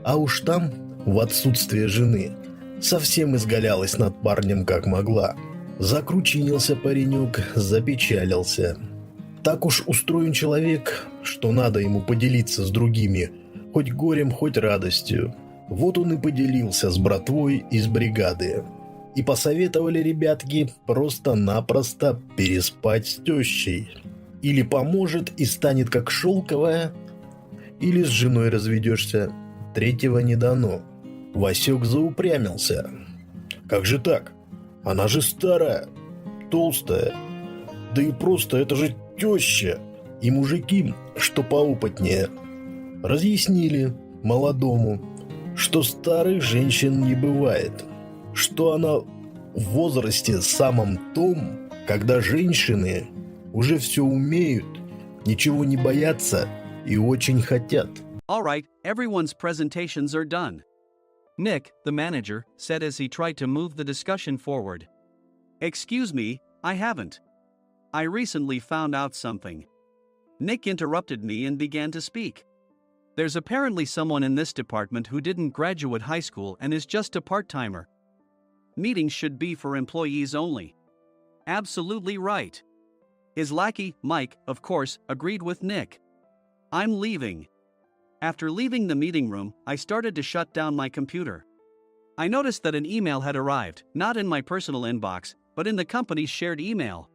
А уж там, в отсутствие жены, совсем изгалялась над парнем как могла. Закручинился паренек, запечалился. Так уж устроен человек, что надо ему поделиться с другими, хоть горем, хоть радостью. Вот он и поделился с братвой из бригады. И посоветовали ребятки просто-напросто переспать с тещей. Или поможет и станет как шелковая, или с женой разведешься. Третьего не дано. Васек заупрямился. Как же так? Она же старая, толстая. Да и просто это же теща. И мужики, что поопытнее, разъяснили молодому, что старых женщин не бывает. Что она в возрасте самом том, когда женщины уже все умеют, ничего не боятся и очень хотят. All right, everyone's presentations are done. Nick, the manager, said as he tried to move the discussion forward. Excuse me, I haven't. I recently found out something. Nick interrupted me and began to speak. There's apparently someone in this department who didn't graduate high school and is just a part-timer. Meetings should be for employees only. Absolutely right. His lackey, Mike, of course, agreed with Nick. I'm leaving. After leaving the meeting room, I started to shut down my computer. I noticed that an email had arrived, not in my personal inbox, but in the company's shared email.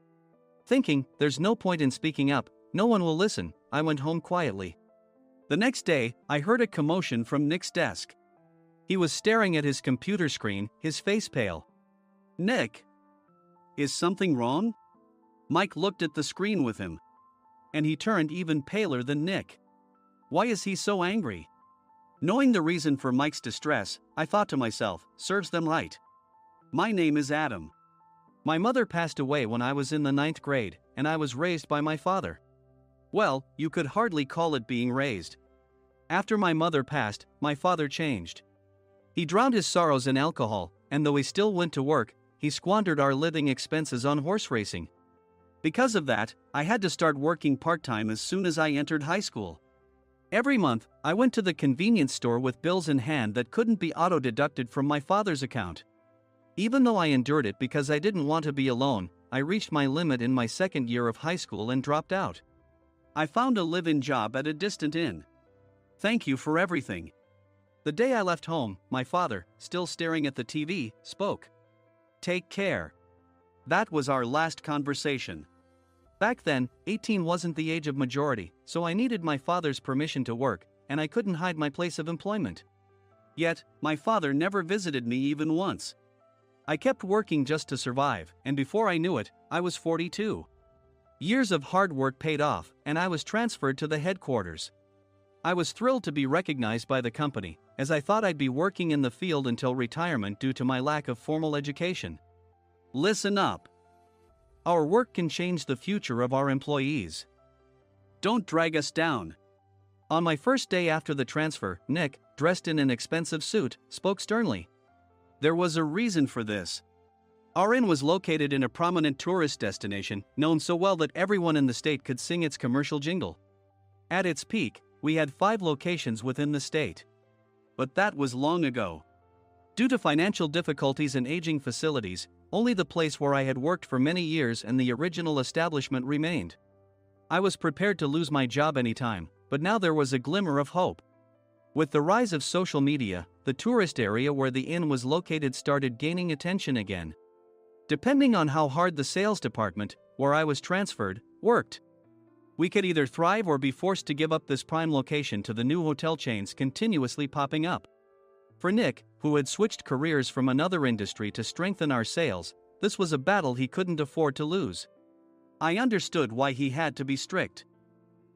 Thinking, there's no point in speaking up, no one will listen, I went home quietly. The next day, I heard a commotion from Nick's desk. He was staring at his computer screen, his face pale. Nick? Is something wrong? Mike looked at the screen with him. And he turned even paler than Nick. Why is he so angry? Knowing the reason for Mike's distress, I thought to myself, serves them right. My name is Adam. My mother passed away when I was in the 9th grade, and I was raised by my father. Well, you could hardly call it being raised. After my mother passed, my father changed. He drowned his sorrows in alcohol, and though he still went to work, he squandered our living expenses on horse racing. Because of that, I had to start working part-time as soon as I entered high school. Every month, I went to the convenience store with bills in hand that couldn't be auto-deducted from my father's account. Even though I endured it because I didn't want to be alone, I reached my limit in my second year of high school and dropped out. I found a live-in job at a distant inn. Thank you for everything. The day I left home, my father, still staring at the TV, spoke. Take care. That was our last conversation. Back then, 18 wasn't the age of majority, so I needed my father's permission to work, and I couldn't hide my place of employment. Yet, my father never visited me even once. I kept working just to survive, and before I knew it, I was 42. Years of hard work paid off, and I was transferred to the headquarters. I was thrilled to be recognized by the company, as I thought I'd be working in the field until retirement due to my lack of formal education. Listen up. Our work can change the future of our employees. Don't drag us down. On my first day after the transfer, Nick, dressed in an expensive suit, spoke sternly. There was a reason for this. Our inn was located in a prominent tourist destination, known so well that everyone in the state could sing its commercial jingle. At its peak, we had 5 locations within the state. But that was long ago. Due to financial difficulties and aging facilities, only the place where I had worked for many years and the original establishment remained. I was prepared to lose my job anytime, but now there was a glimmer of hope. With the rise of social media, the tourist area where the inn was located started gaining attention again. Depending on how hard the sales department, where I was transferred, worked, we could either thrive or be forced to give up this prime location to the new hotel chains continuously popping up. For Nick, who had switched careers from another industry to strengthen our sales, this was a battle he couldn't afford to lose. I understood why he had to be strict.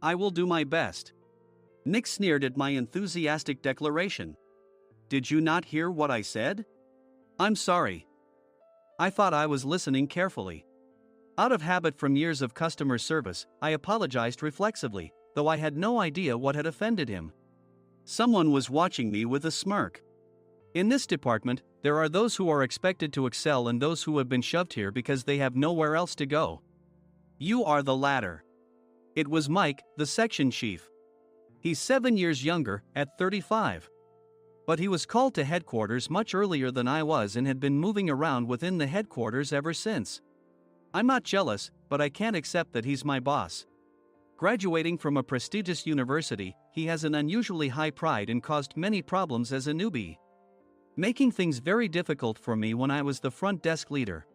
I will do my best. Nick sneered at my enthusiastic declaration. Did you not hear what I said? I'm sorry. I thought I was listening carefully. Out of habit from years of customer service, I apologized reflexively, though I had no idea what had offended him. Someone was watching me with a smirk. In this department, there are those who are expected to excel and those who have been shoved here because they have nowhere else to go. You are the latter. It was Mike, the section chief. He's 7 years younger, at 35. But he was called to headquarters much earlier than I was and had been moving around within the headquarters ever since. I'm not jealous, but I can't accept that he's my boss. Graduating from a prestigious university, he has an unusually high pride and caused many problems as a newbie, making things very difficult for me when I was the front desk leader.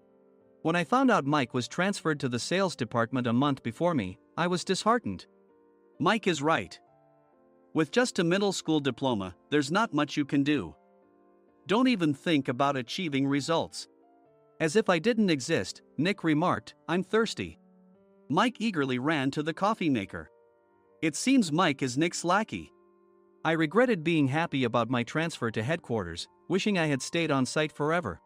When I found out Mike was transferred to the sales department a month before me, I was disheartened. Mike is right. With just a middle school diploma, there's not much you can do. Don't even think about achieving results. As if I didn't exist, Nick remarked, "I'm thirsty." Mike eagerly ran to the coffee maker. It seems Mike is Nick's lackey. I regretted being happy about my transfer to headquarters, wishing I had stayed on site forever.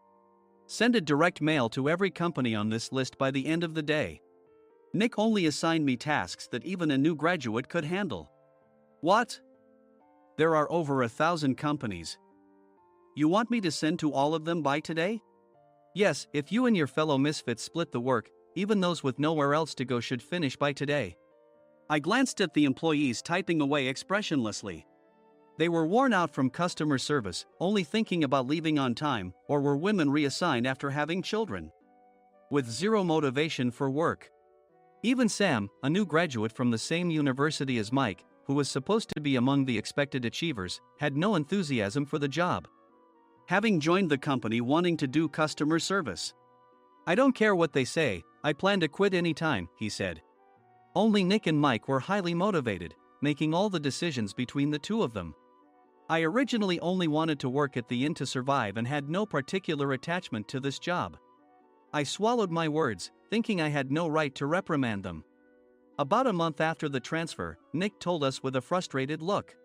Send a direct mail to every company on this list by the end of the day. Nick only assigned me tasks that even a new graduate could handle. What? There are over 1,000 companies. You want me to send to all of them by today? Yes, if you and your fellow misfits split the work, even those with nowhere else to go should finish by today. I glanced at the employees typing away expressionlessly. They were worn out from customer service, only thinking about leaving on time, or were women reassigned after having children, with zero motivation for work. Even Sam, a new graduate from the same university as Mike, who was supposed to be among the expected achievers, had no enthusiasm for the job, having joined the company wanting to do customer service. "I don't care what they say, I plan to quit any time," he said. Only Nick and Mike were highly motivated, making all the decisions between the two of them. I originally only wanted to work at the inn to survive and had no particular attachment to this job. I swallowed my words, thinking I had no right to reprimand them. About a month after the transfer, Nick told us with a frustrated look,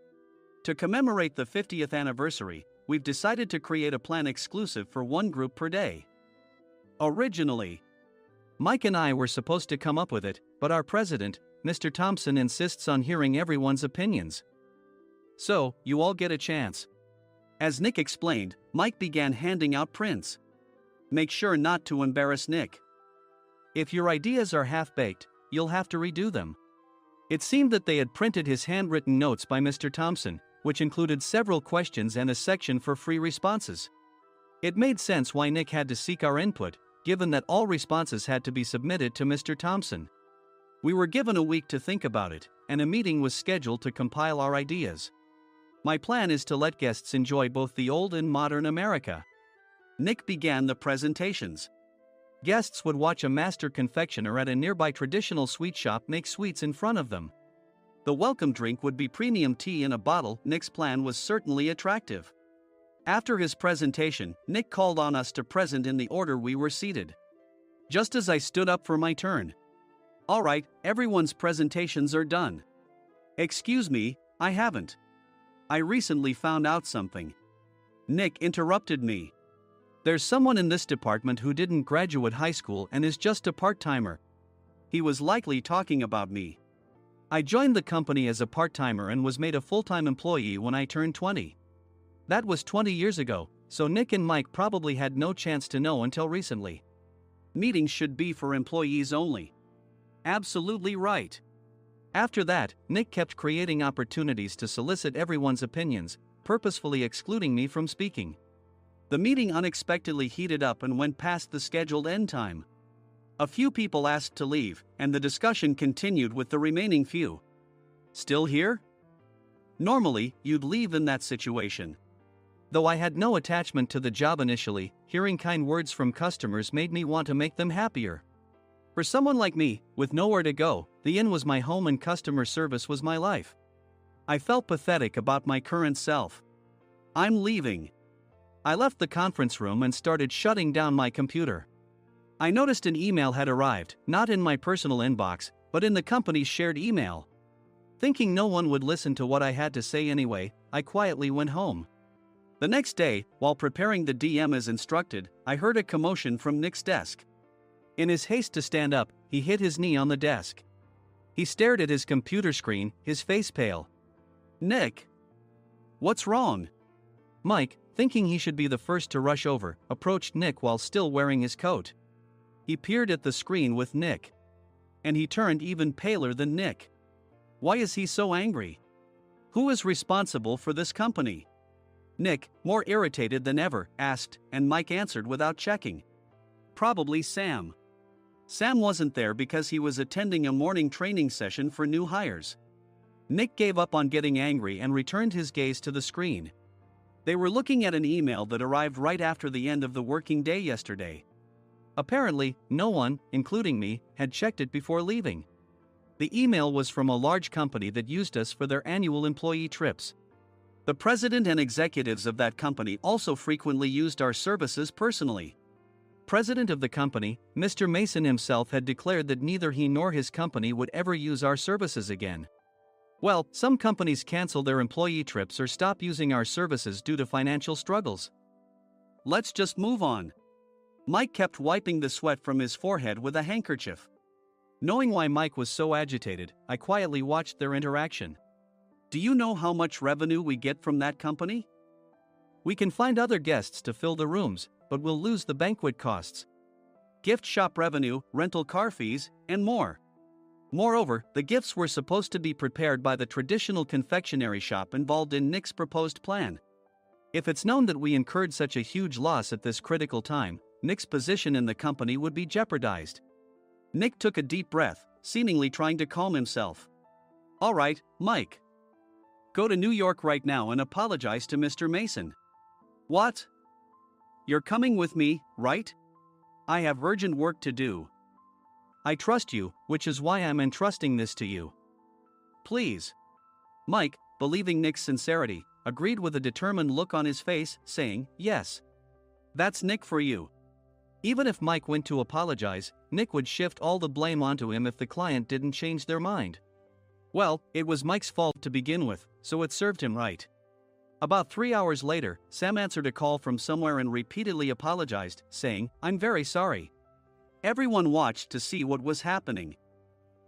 "To commemorate the 50th anniversary, we've decided to create a plan exclusive for one group per day." Originally, Mike and I were supposed to come up with it, but our president, Mr. Thompson, insists on hearing everyone's opinions. "So, you all get a chance." As Nick explained, Mike began handing out prints. "Make sure not to embarrass Nick. If your ideas are half-baked, you'll have to redo them." It seemed that they had printed his handwritten notes by Mr. Thompson, which included several questions and a section for free responses. It made sense why Nick had to seek our input, given that all responses had to be submitted to Mr. Thompson. We were given a week to think about it, and a meeting was scheduled to compile our ideas. My plan is to let guests enjoy both the old and modern America. Nick began the presentations. Guests would watch a master confectioner at a nearby traditional sweet shop make sweets in front of them. The welcome drink would be premium tea in a bottle. Nick's plan was certainly attractive. After his presentation, Nick called on us to present in the order we were seated. Just as I stood up for my turn. "All right, everyone's presentations are done." "Excuse me, I haven't. I recently found out something." Nick interrupted me. "There's someone in this department who didn't graduate high school and is just a part-timer." He was likely talking about me. I joined the company as a part-timer and was made a full-time employee when I turned 20. That was 20 years ago, so Nick and Mike probably had no chance to know until recently. Meetings should be for employees only. Absolutely right. After that, Nick kept creating opportunities to solicit everyone's opinions, purposefully excluding me from speaking. The meeting unexpectedly heated up and went past the scheduled end time. A few people asked to leave, and the discussion continued with the remaining few. "Still here?" Normally, you'd leave in that situation. Though I had no attachment to the job initially, hearing kind words from customers made me want to make them happier. For someone like me, with nowhere to go, the inn was my home and customer service was my life. I felt pathetic about my current self. "I'm leaving." I left the conference room and started shutting down my computer. I noticed an email had arrived, not in my personal inbox, but in the company's shared email. Thinking no one would listen to what I had to say anyway, I quietly went home. The next day, while preparing the DM as instructed, I heard a commotion from Nick's desk. In his haste to stand up, he hit his knee on the desk. He stared at his computer screen, his face pale. "Nick, what's wrong?" Mike, thinking he should be the first to rush over, approached Nick while still wearing his coat. He peered at the screen with Nick. And he turned even paler than Nick. Why is he so angry? Who is responsible for this company? Nick, more irritated than ever, asked, and Mike answered without checking. Probably Sam. Sam wasn't there because he was attending a morning training session for new hires. Nick gave up on getting angry and returned his gaze to the screen. They were looking at an email that arrived right after the end of the working day yesterday. Apparently, no one, including me, had checked it before leaving. The email was from a large company that used us for their annual employee trips. The president and executives of that company also frequently used our services personally. President of the company, Mr. Mason himself, had declared that neither he nor his company would ever use our services again. Well, some companies cancel their employee trips or stop using our services due to financial struggles. Let's just move on. Mike kept wiping the sweat from his forehead with a handkerchief. Knowing why Mike was so agitated, I quietly watched their interaction. Do you know how much revenue we get from that company? We can find other guests to fill the rooms, but we'll lose the banquet costs, gift shop revenue, rental car fees, and more. Moreover, the gifts were supposed to be prepared by the traditional confectionery shop involved in Nick's proposed plan. If it's known that we incurred such a huge loss at this critical time, Nick's position in the company would be jeopardized. Nick took a deep breath, seemingly trying to calm himself. All right, Mike. Go to New York right now and apologize to Mr. Mason. What? You're coming with me, right? I have urgent work to do. I trust you, which is why I'm entrusting this to you. Please. Mike, believing Nick's sincerity, agreed with a determined look on his face, saying, yes. That's Nick for you. Even if Mike went to apologize, Nick would shift all the blame onto him if the client didn't change their mind. Well, it was Mike's fault to begin with, so it served him right. About 3 hours later, Sam answered a call from somewhere and repeatedly apologized, saying, I'm very sorry. Everyone watched to see what was happening.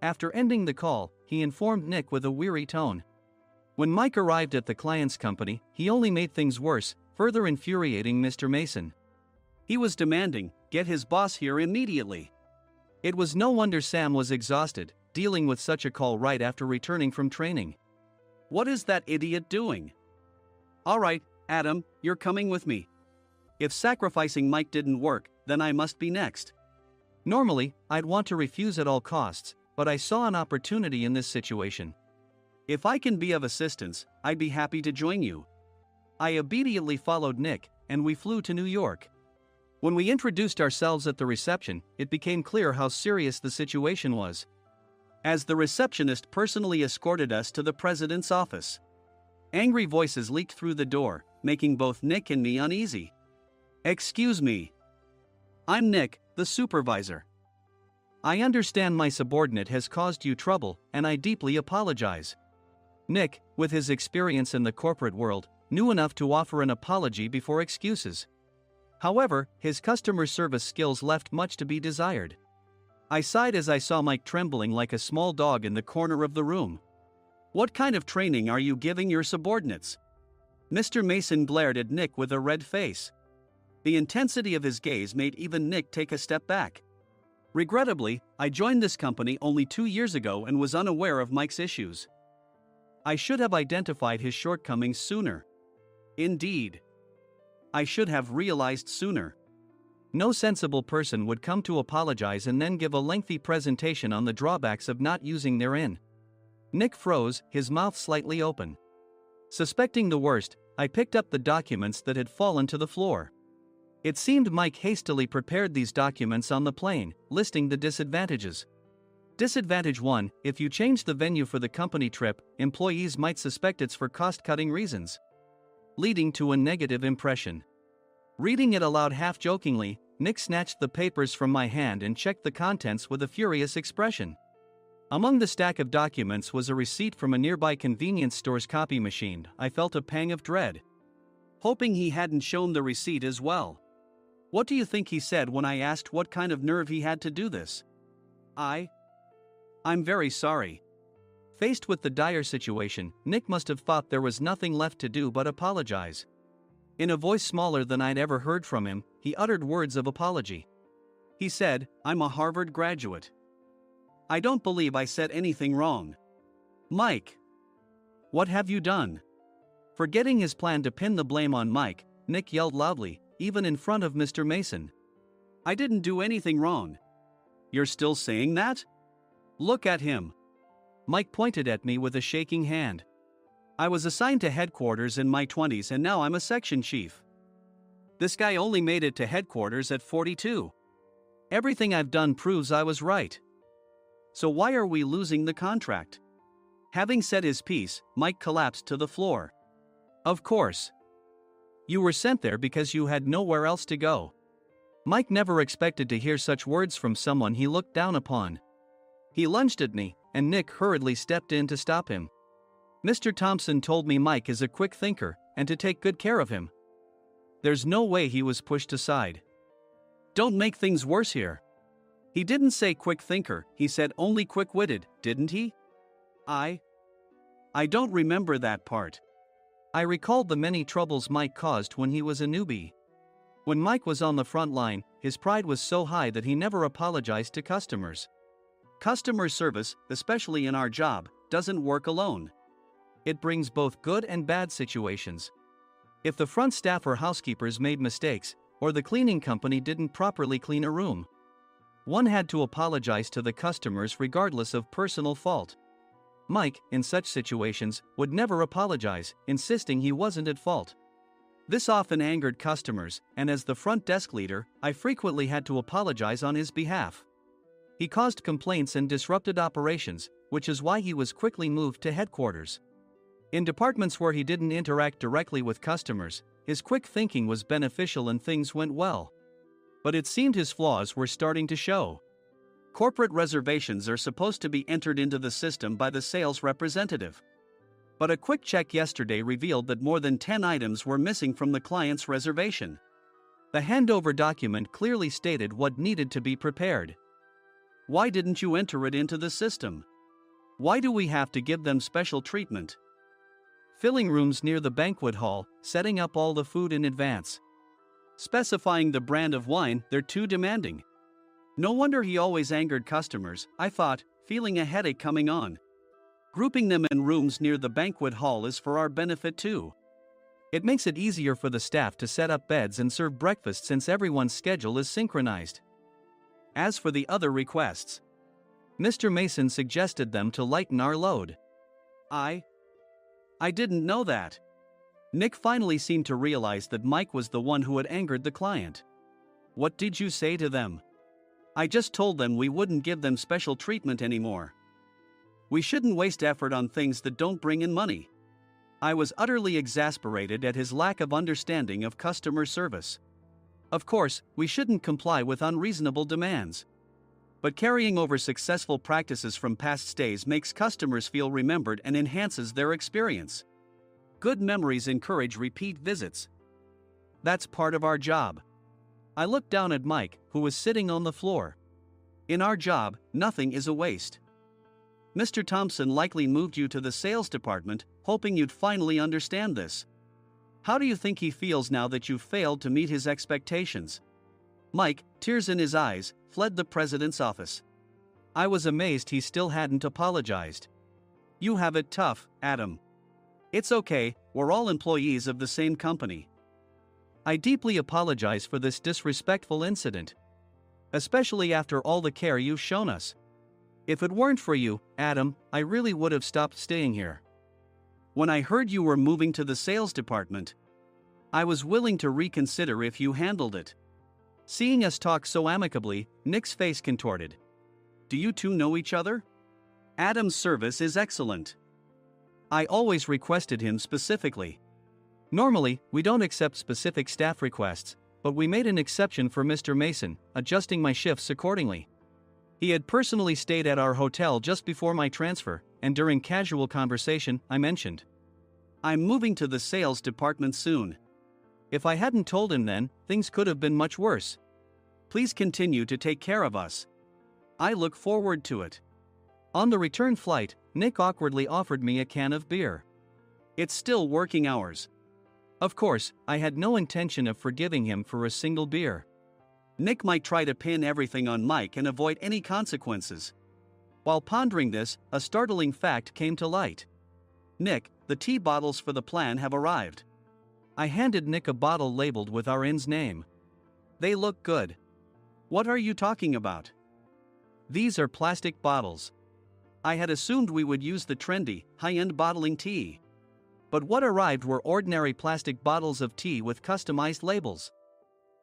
After ending the call, he informed Nick with a weary tone. When Mike arrived at the client's company, he only made things worse, further infuriating Mr. Mason. He was demanding, get his boss here immediately. It was no wonder Sam was exhausted, dealing with such a call right after returning from training. What is that idiot doing? All right, Adam, you're coming with me. If sacrificing Mike didn't work, then I must be next. Normally, I'd want to refuse at all costs, but I saw an opportunity in this situation. If I can be of assistance, I'd be happy to join you. I obediently followed Nick, and we flew to New York. When we introduced ourselves at the reception, it became clear how serious the situation was, as the receptionist personally escorted us to the president's office. Angry voices leaked through the door, making both Nick and me uneasy. Excuse me. I'm Nick, the supervisor. I understand my subordinate has caused you trouble, and I deeply apologize. Nick, with his experience in the corporate world, knew enough to offer an apology before excuses. However, his customer service skills left much to be desired. I sighed as I saw Mike trembling like a small dog in the corner of the room. What kind of training are you giving your subordinates? Mr. Mason glared at Nick with a red face. The intensity of his gaze made even Nick take a step back. Regrettably, I joined this company only 2 years ago and was unaware of Mike's issues. I should have identified his shortcomings sooner. Indeed. I should have realized sooner. No sensible person would come to apologize and then give a lengthy presentation on the drawbacks of not using their in. Nick froze, his mouth slightly open. Suspecting the worst, I picked up the documents that had fallen to the floor. It seemed Mike hastily prepared these documents on the plane, listing the disadvantages. Disadvantage 1: if you change the venue for the company trip, employees might suspect it's for cost-cutting reasons, leading to a negative impression. Reading it aloud half-jokingly, Nick snatched the papers from my hand and checked the contents with a furious expression. Among the stack of documents was a receipt from a nearby convenience store's copy machine. I felt a pang of dread, hoping he hadn't shown the receipt as well. What do you think he said when I asked what kind of nerve he had to do this? I'm very sorry. Faced with the dire situation, Nick must have thought there was nothing left to do but apologize. In a voice smaller than I'd ever heard from him, he uttered words of apology. He said, I'm a Harvard graduate. I don't believe I said anything wrong. Mike. What have you done? Forgetting his plan to pin the blame on Mike, Nick yelled loudly, even in front of Mr. Mason. "I didn't do anything wrong." "You're still saying that? Look at him." Mike pointed at me with a shaking hand. "I was assigned to headquarters in my 20s and now I'm a section chief. This guy only made it to headquarters at 42. Everything I've done proves I was right. So why are we losing the contract?" Having said his piece, Mike collapsed to the floor. "Of course. You were sent there because you had nowhere else to go." Mike never expected to hear such words from someone he looked down upon. He lunged at me, and Nick hurriedly stepped in to stop him. "Mr. Thompson told me Mike is a quick thinker, and to take good care of him." There's no way he was pushed aside. "Don't make things worse here. He didn't say quick thinker, he said only quick-witted, didn't he?" I don't remember that part. I recalled the many troubles Mike caused when he was a newbie. When Mike was on the front line, his pride was so high that he never apologized to customers. Customer service, especially in our job, doesn't work alone. It brings both good and bad situations. If the front staff or housekeepers made mistakes, or the cleaning company didn't properly clean a room, one had to apologize to the customers regardless of personal fault. Mike, in such situations, would never apologize, insisting he wasn't at fault. This often angered customers, and as the front desk leader, I frequently had to apologize on his behalf. He caused complaints and disrupted operations, which is why he was quickly moved to headquarters. In departments where he didn't interact directly with customers, his quick thinking was beneficial and things went well. But it seemed his flaws were starting to show. Corporate reservations are supposed to be entered into the system by the sales representative. But a quick check yesterday revealed that more than 10 items were missing from the client's reservation. The handover document clearly stated what needed to be prepared. Why didn't you enter it into the system? Why do we have to give them special treatment? Filling rooms near the banquet hall, setting up all the food in advance. Specifying the brand of wine, they're too demanding. No wonder he always angered customers, I thought, feeling a headache coming on. Grouping them in rooms near the banquet hall is for our benefit too. It makes it easier for the staff to set up beds and serve breakfast since everyone's schedule is synchronized. As for the other requests, Mr. Mason suggested them to lighten our load. I didn't know that. Nick finally seemed to realize that Mike was the one who had angered the client. What did you say to them? I just told them we wouldn't give them special treatment anymore. We shouldn't waste effort on things that don't bring in money. I was utterly exasperated at his lack of understanding of customer service. Of course, we shouldn't comply with unreasonable demands. But carrying over successful practices from past stays makes customers feel remembered and enhances their experience. Good memories encourage repeat visits. That's part of our job. I looked down at Mike, who was sitting on the floor. In our job, nothing is a waste. Mr. Thompson likely moved you to the sales department, hoping you'd finally understand this. How do you think he feels now that you've failed to meet his expectations? Mike, tears in his eyes, fled the president's office. I was amazed he still hadn't apologized. You have it tough, Adam. It's okay, we're all employees of the same company. I deeply apologize for this disrespectful incident. Especially after all the care you've shown us. If it weren't for you, Adam, I really would have stopped staying here. When I heard you were moving to the sales department, I was willing to reconsider if you handled it. Seeing us talk so amicably, Nick's face contorted. Do you two know each other? Adam's service is excellent. I always requested him specifically. Normally, we don't accept specific staff requests, but we made an exception for Mr. Mason, adjusting my shifts accordingly. He had personally stayed at our hotel just before my transfer, and during casual conversation, I mentioned, I'm moving to the sales department soon. If I hadn't told him then, things could have been much worse. Please continue to take care of us. I look forward to it. On the return flight, Nick awkwardly offered me a can of beer. It's still working hours. Of course, I had no intention of forgiving him for a single beer. Nick might try to pin everything on Mike and avoid any consequences. While pondering this, a startling fact came to light. Nick, the tea bottles for the plan have arrived. I handed Nick a bottle labeled with our inn's name. They look good. What are you talking about? These are plastic bottles. I had assumed we would use the trendy, high-end bottling tea. But what arrived were ordinary plastic bottles of tea with customized labels.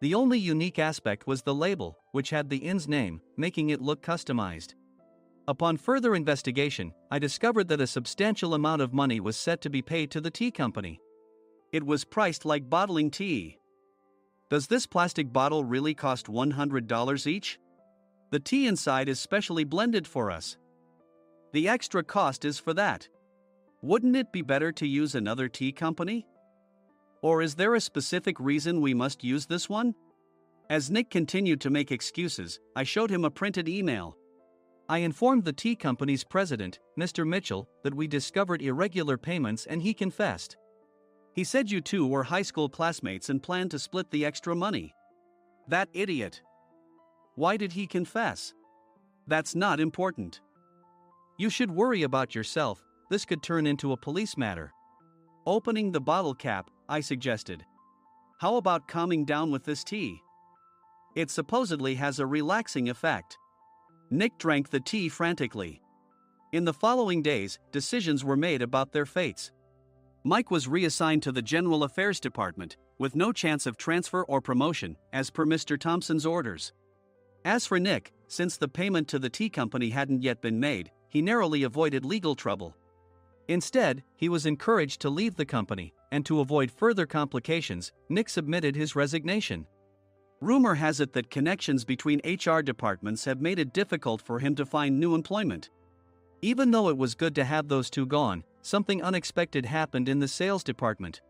The only unique aspect was the label, which had the inn's name, making it look customized. Upon further investigation, I discovered that a substantial amount of money was set to be paid to the tea company. It was priced like bottling tea. Does this plastic bottle really cost $100 each? The tea inside is specially blended for us. The extra cost is for that. Wouldn't it be better to use another tea company? Or is there a specific reason we must use this one? As Nick continued to make excuses, I showed him a printed email. I informed the tea company's president, Mr. Mitchell, that we discovered irregular payments and he confessed. He said you two were high school classmates and planned to split the extra money. That idiot. Why did he confess? That's not important. You should worry about yourself, this could turn into a police matter. Opening the bottle cap, I suggested. How about calming down with this tea? It supposedly has a relaxing effect. Nick drank the tea frantically. In the following days, decisions were made about their fates. Mike was reassigned to the General Affairs Department, with no chance of transfer or promotion, as per Mr. Thompson's orders. As for Nick, since the payment to the tea company hadn't yet been made, he narrowly avoided legal trouble. Instead, he was encouraged to leave the company, and to avoid further complications, Nick submitted his resignation. Rumor has it that connections between HR departments have made it difficult for him to find new employment. Even though it was good to have those two gone, something unexpected happened in the sales department.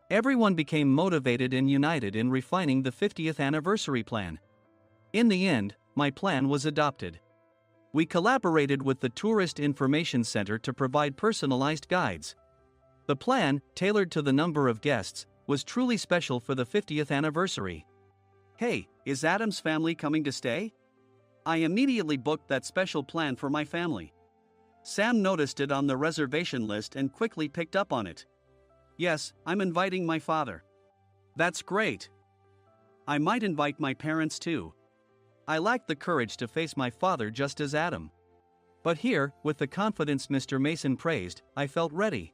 Everyone became motivated and united in refining the 50th anniversary plan. In the end, my plan was adopted. We collaborated with the Tourist Information Center to provide personalized guides. The plan, tailored to the number of guests, was truly special for the 50th anniversary. Hey, is Adam's family coming to stay? I immediately booked that special plan for my family. Sam noticed it on the reservation list and quickly picked up on it. Yes, I'm inviting my father. That's great. I might invite my parents too. I lacked the courage to face my father just as Adam. But here, with the confidence Mr. Mason praised, I felt ready.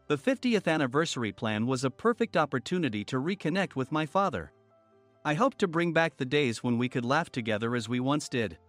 The 50th anniversary plan was a perfect opportunity to reconnect with my father. I hoped to bring back the days when we could laugh together as we once did.